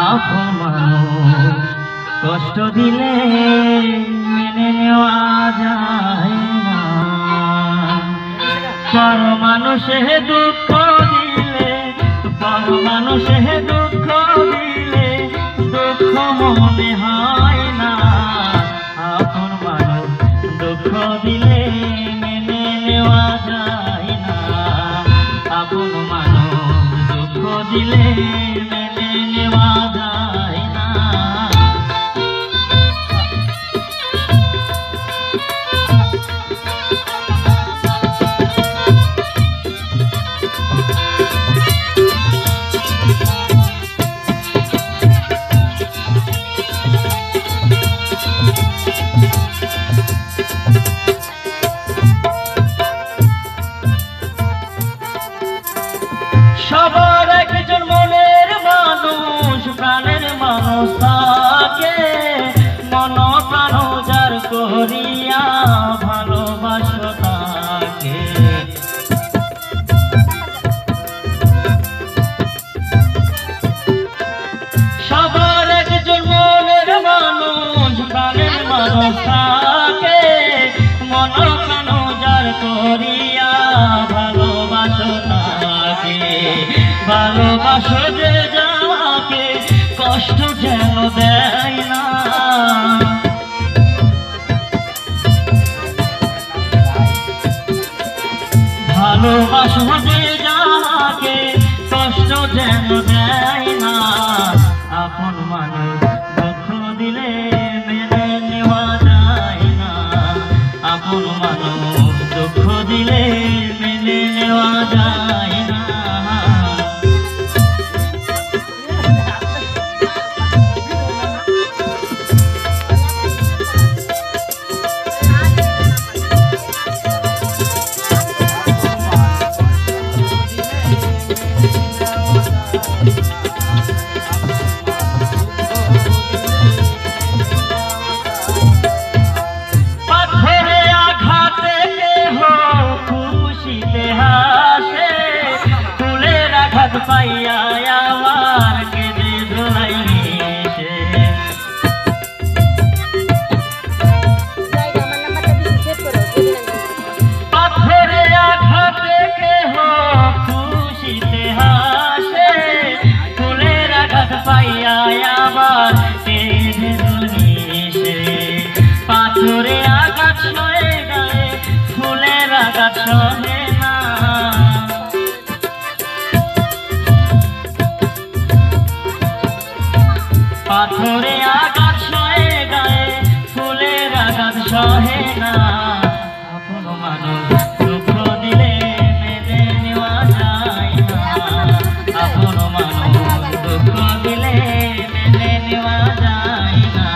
আপন মানুষ কষ্ট দিলে মেনে নেওয়া যায় না, পর মানুষে দুঃখ দিলে, পর মানুষে দুঃখ দিলে দুঃখ মনে হয় না। আপন মানুষ দুঃখ দিলে মেনে নেওয়া যায় না, আপন মানুষ দুঃখ দিলে মেনে নেওয়া যায় না। সবার একজন মনের মানুষ, প্রাণের মানুষ থাকে, মন প্রাণ যার করিয়া ভালোবাসো তাকে। সবার একজন মনের মানুষ, প্রাণের মানুষ থাকে, মন প্রাণ যার করিয়া ভালোবাসো তাকে। ভালোবাসো যে যাকে কষ্ট যেন দেয় না, ভালোবাসো যে যাকে কষ্ট যেন দেয় না। আপন মানুষ দুঃখ দিলে মেনে নেওয়া যায় না, আপন মানুষ দুঃখ দিলে মেনে নেওয়া যায় না। পাইয়া আমার কেঁদে ধোলাই মিশে, পাথরে আঘাতে কেহ খুশিতে হাসে, ফুলের আঘাত পাইয়া আমার কেঁদে ধোলাই মিশে। পাথরে আঘাত সয়ে গায়ে ফুলের আঘাত সহে না, পাথরে আঘাত সয়ে গায়ে ফুলের আঘাত সহে না। আপন মানুষ দুঃখ দিলে মেনে নেওয়া যায় না, আপন মানুষ দুঃখ দিলে মেনে নেওয়া যায় না।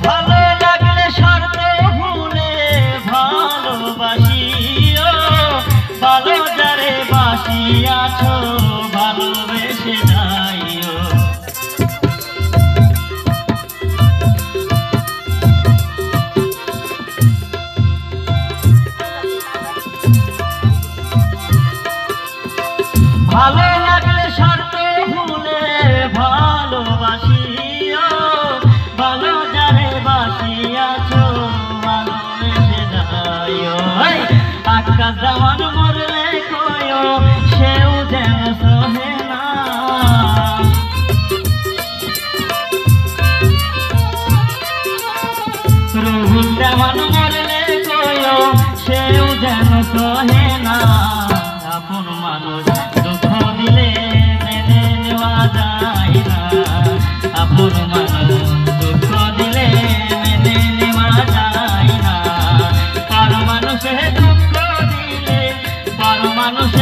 ভালো লাগলে শর্ত ভুলে ভালোবাসিও, ভালো যারে বাসিয়াছ ভালোবেসে যাইও। ভালো লাগলে শর্ত ভুলে ভালোবাসিও, ভালো যারে বাসিয়াছ ভালোবেসে যাইও। আকাশ দেওয়ান মরলে কয়ো সেও যেন সহে না, রুহুল দেওয়ান মরলে কয়ো সেও যেন সহে না। আপন মানুষ দুঃখ দিলে মেনে নেওয়া যায় না, আপন মানুষ দুঃখ দিলে মেনে নেওয়া যায় না। পর মানুষে দুঃখ দিলে, পর মানুষে